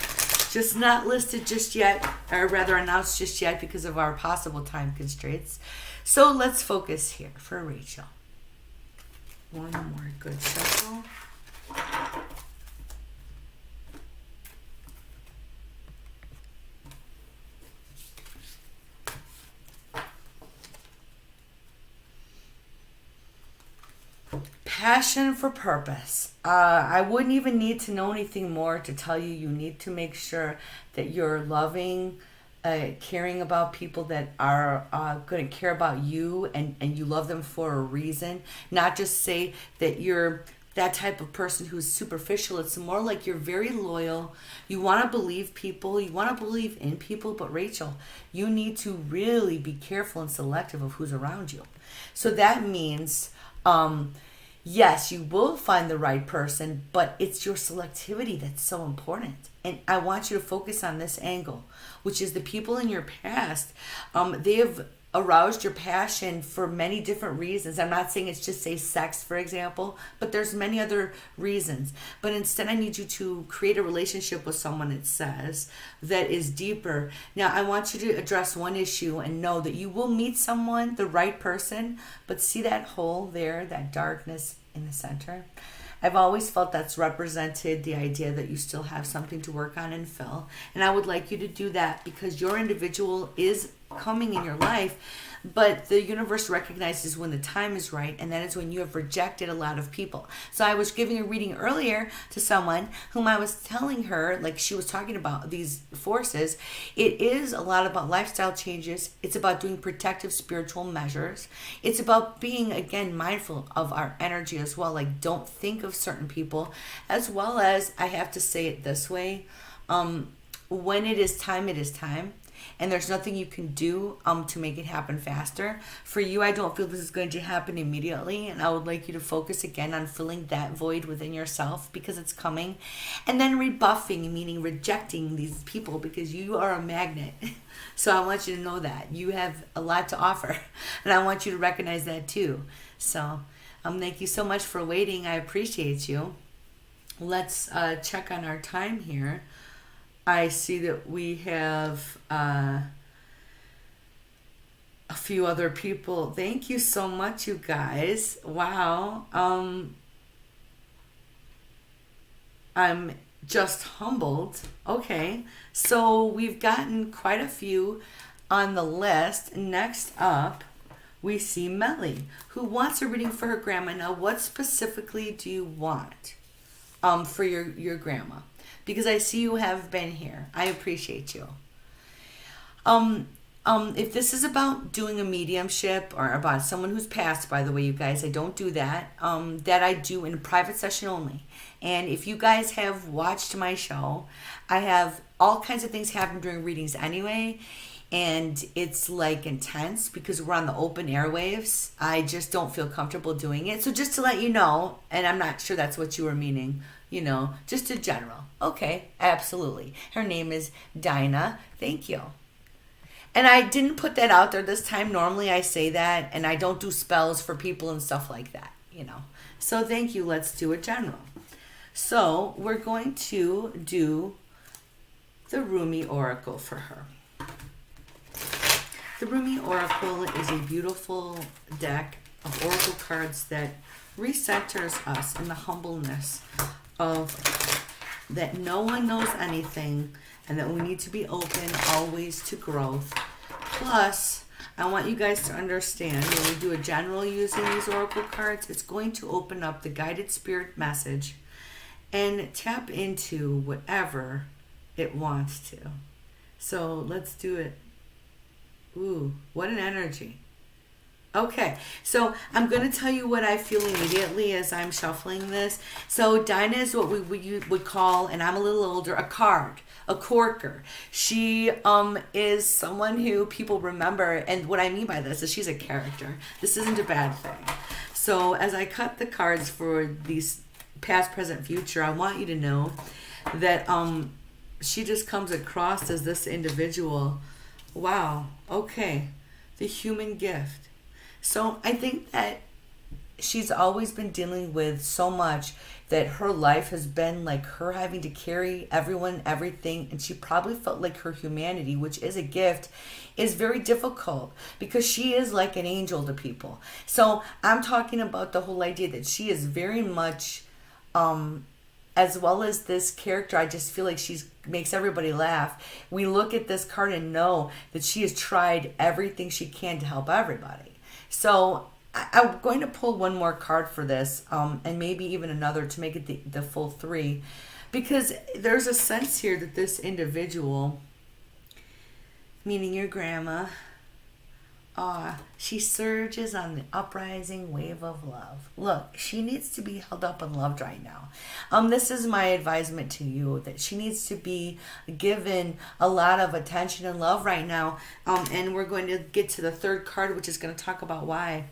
Just not listed just yet, or rather announced just yet because of our possible time constraints. So let's focus here for Rachel. One more good shuffle. Passion for purpose. I wouldn't even need to know anything more to tell you need to make sure that you're loving, caring about people that are going to care about you and you love them for a reason. Not just say that you're that type of person who's superficial. It's more like you're very loyal. You want to believe people. You want to believe in people. But Rachel, you need to really be careful and selective of who's around you. So that means... yes, you will find the right person, but it's your selectivity that's so important. And I want you to focus on this angle, which is the people in your past. They have aroused your passion for many different reasons. I'm not saying it's just say sex, for example, but there's many other reasons. But instead, I need you to create a relationship with someone, it says, that is deeper. Now, I want you to address one issue and know that you will meet someone, the right person, but see that hole there, that darkness in the center? I've always felt that's represented the idea that you still have something to work on and fill. And I would like you to do that because your individual is coming in your life, but the universe recognizes when the time is right, and that is when you have rejected a lot of people. So I was giving a reading earlier to someone whom I was telling her, like she was talking about these forces. It is a lot about lifestyle changes. It's about doing protective spiritual measures. It's about being, again, mindful of our energy as well. Like, don't think of certain people, as well as, I have to say it this way, when it is time, it is time. And there's nothing you can do to make it happen faster. For you, I don't feel this is going to happen immediately. And I would like you to focus again on filling that void within yourself because it's coming. And then rebuffing, meaning rejecting these people because you are a magnet. So I want you to know that. You have a lot to offer. And I want you to recognize that too. So thank you so much for waiting. I appreciate you. Let's check on our time here. I see that we have a few other people. Thank you so much, you guys. Wow. I'm just humbled. Okay. So we've gotten quite a few on the list, next up, we see Melly, who wants a reading for her grandma. Now, what specifically do you want for your grandma? Because I see you have been here. I appreciate you. If this is about doing a mediumship or about someone who's passed, by the way, you guys, I don't do that. That I do in a private session only. And if you guys have watched my show, I have all kinds of things happen during readings anyway. And it's like intense because we're on the open airwaves. I just don't feel comfortable doing it. So just to let you know, and I'm not sure that's what you were meaning, just in general. Okay, absolutely. Her name is Dinah. Thank you. And I didn't put that out there this time. Normally I say that, and I don't do spells for people and stuff like that, So thank you. Let's do it general. So we're going to do the Rumi Oracle for her. The Rumi Oracle is a beautiful deck of oracle cards that recenters us in the humbleness of that no one knows anything and that we need to be open always to growth. Plus, I want you guys to understand when we do a general using these oracle cards, it's going to open up the guided spirit message and tap into whatever it wants to. So let's do it. Ooh, what an energy. Okay, so I'm going to tell you what I feel immediately as I'm shuffling this. So Dinah is what we would call, and I'm a little older, a card, a corker. She is someone who people remember, and what I mean by this is she's a character. This isn't a bad thing. So as I cut the cards for these past, present, future, I want you to know that she just comes across as this individual. Wow, okay, the human gift. So I think that she's always been dealing with so much that her life has been like her having to carry everyone, everything, and she probably felt like her humanity, which is a gift, is very difficult because she is like an angel to people. So I'm talking about the whole idea that she is very much, as well as this character, I just feel like she makes everybody laugh. We look at this card and know that she has tried everything she can to help everybody. So I'm going to pull one more card for this, and maybe even another to make it the full three, because there's a sense here that this individual, meaning your grandma, she surges on the uprising wave of love. Look, she needs to be held up and loved right now. This is my advisement to you, that she needs to be given a lot of attention and love right now. And we're going to get to the third card, which is going to talk about why.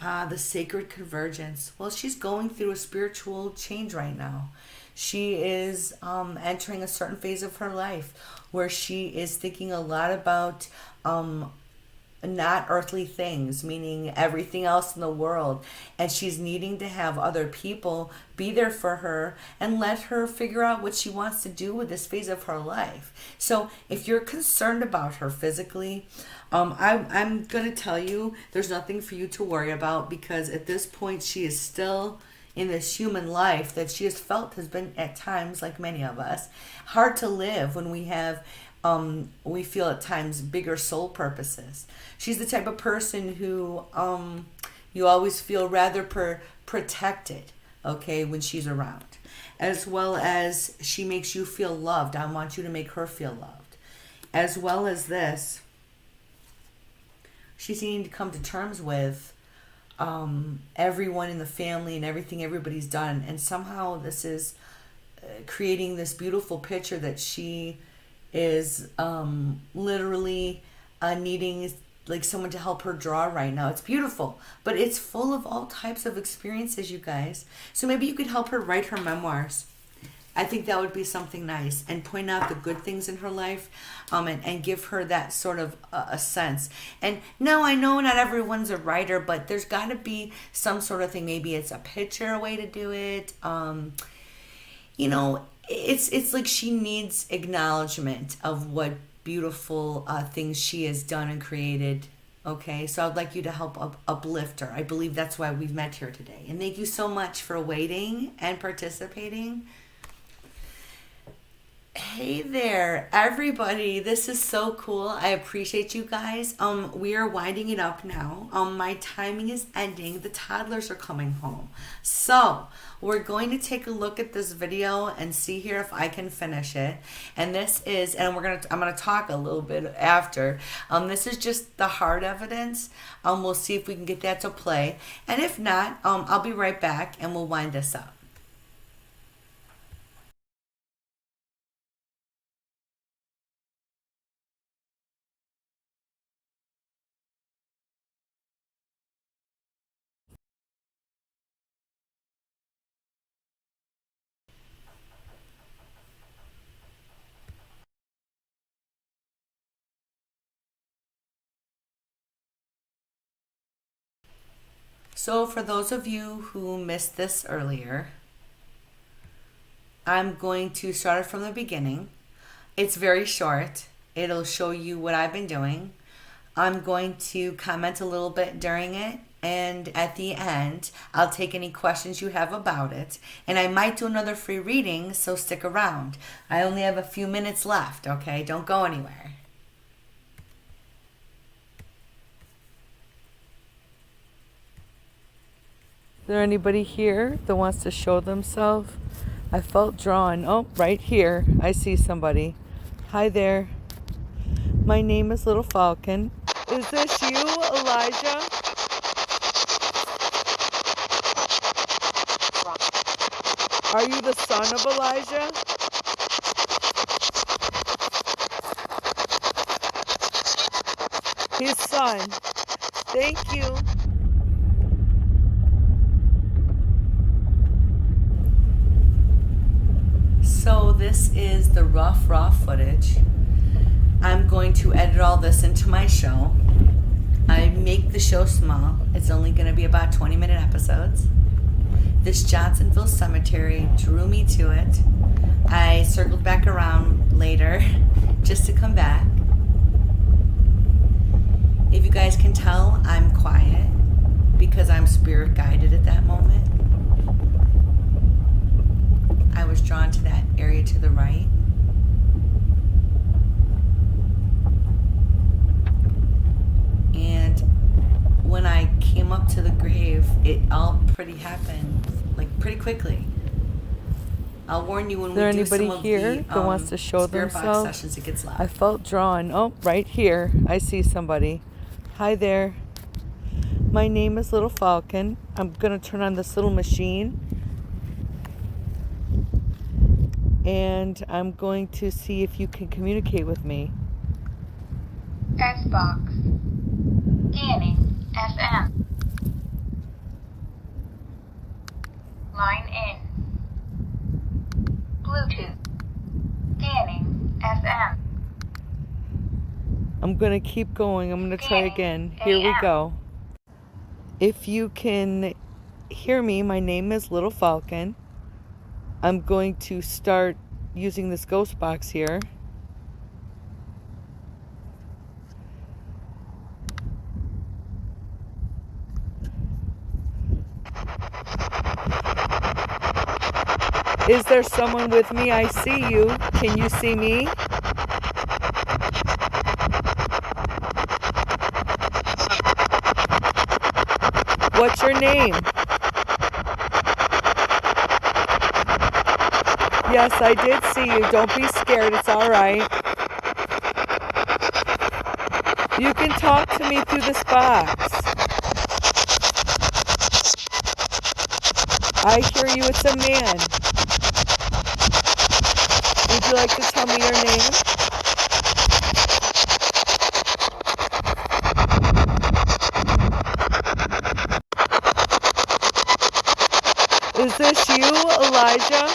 The sacred convergence. Well, she's going through a spiritual change right now. She is entering a certain phase of her life where she is thinking a lot about not earthly things, meaning everything else in the world, and she's needing to have other people be there for her and let her figure out what she wants to do with this phase of her life. So if you're concerned about her physically, I'm going to tell you there's nothing for you to worry about, because at this point she is still in this human life that she has felt has been at times, like many of us, hard to live when we have we feel at times bigger soul purposes. She's the type of person who you always feel rather protected, okay, when she's around. As well as she makes you feel loved. I want you to make her feel loved. As well as this, she's needing to come to terms with everyone in the family and everything everybody's done. And somehow this is creating this beautiful picture that she is literally needing like someone to help her draw right now. It's beautiful, but it's full of all types of experiences, you guys. So maybe you could help her write her memoirs. I think that would be something nice, and point out the good things in her life, and give her that sort of a sense. And no, I know not everyone's a writer, but there's got to be some sort of thing. Maybe it's a picture, a way to do it. It's like she needs acknowledgement of what beautiful things she has done and created. Okay, so I'd like you to help uplift her. I believe that's why we've met here today. And thank you so much for waiting and participating. Hey there, everybody. This is so cool. I appreciate you guys. We are winding it up now. My timing is ending. The toddlers are coming home. So, we're going to take a look at this video and see here if I can finish it. And I'm gonna talk a little bit after. This is just the hard evidence. We'll see if we can get that to play. And if not, I'll be right back and we'll wind this up. So for those of you who missed this earlier, I'm going to start it from the beginning. It's very short. It'll show you what I've been doing. I'm going to comment a little bit during it, and at the end, I'll take any questions you have about it. And I might do another free reading, so stick around. I only have a few minutes left, okay? Don't go anywhere. Is there anybody here that wants to show themselves? I felt drawn. Oh, right here. I see somebody. Hi there. My name is Little Falcon. Is this you, Elijah? Are you the son of Elijah? His son. Thank you. So this is the raw footage. I'm going to edit all this into my show. I make the show small. It's only going to be about 20-minute episodes. This Johnsonville cemetery drew me to it. I circled back around later just to come back. If you guys can tell, I'm quiet because I'm spirit guided at that moment. I was drawn to that area to the right. And when I came up to the grave, it all happened like pretty quickly. I'll warn you when we do some of here the that wants to show spirit box themselves? sessions, it gets loud. I felt drawn. Oh, right here. I see somebody. Hi there. My name is Little Falcon. I'm going to turn on this little machine. And I'm going to see if you can communicate with me. S-Box. Scanning FM. Line in. Bluetooth. Scanning FM. I'm going to keep going. I'm going to try again. Here we go. If you can hear me, my name is Little Falcon. I'm going to start using this ghost box here. Is there someone with me? I see you. Can you see me? What's your name? Yes, I did see you. Don't be scared. It's all right. You can talk to me through this box. I hear you. It's a man. Would you like to tell me your name? Is this you, Elijah?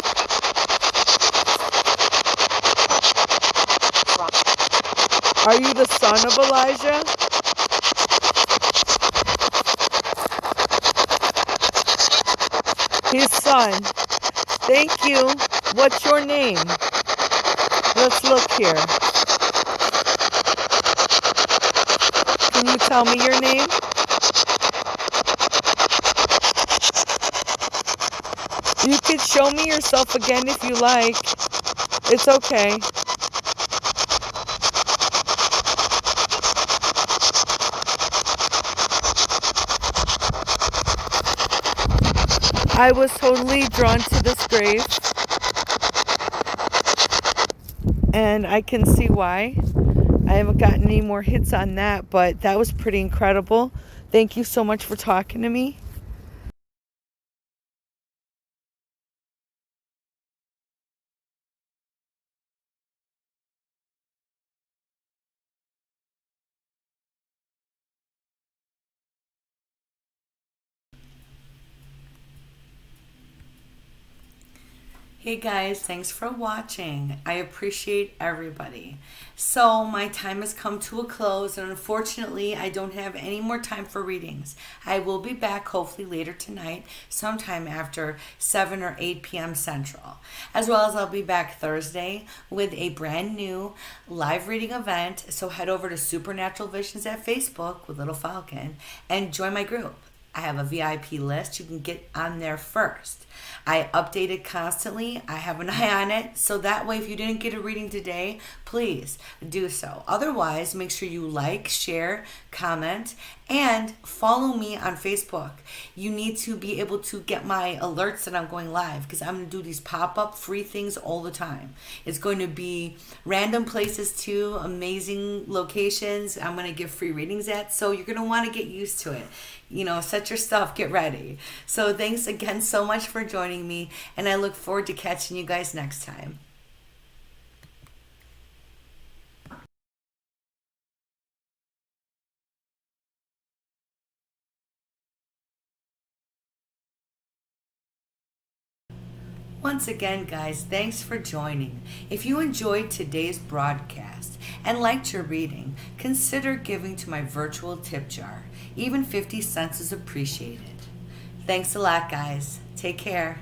Are you the son of Elijah? His son. Thank you. What's your name? Let's look here. Can you tell me your name? You could show me yourself again if you like. It's okay. I was totally drawn to this grave, and I can see why. I haven't gotten any more hits on that, but that was pretty incredible. Thank you so much for talking to me. Hey guys, thanks for watching. I appreciate everybody. So, my time has come to a close, and unfortunately, I don't have any more time for readings. I will be back hopefully later tonight, sometime after 7 or 8 p.m. Central. As well as I'll be back Thursday with a brand new live reading event. So, head over to Supernatural Visions at Facebook with Little Falcon and join my group. I have a VIP list. You can get on there first. I update it constantly. I have an eye on it. So that way, if you didn't get a reading today, please do so. Otherwise, make sure you like, share, comment, and follow me on Facebook. You need to be able to get my alerts that I'm going live, because I'm going to do these pop-up free things all the time. It's going to be random places too, amazing locations I'm going to give free readings at. So you're going to want to get used to it. You know, set your stuff, get ready. So thanks again so much for joining me, and I look forward to catching you guys next time. Once again, guys, thanks for joining. If you enjoyed today's broadcast and liked your reading, consider giving to my virtual tip jar. Even 50 cents is appreciated. Thanks a lot, guys. Take care.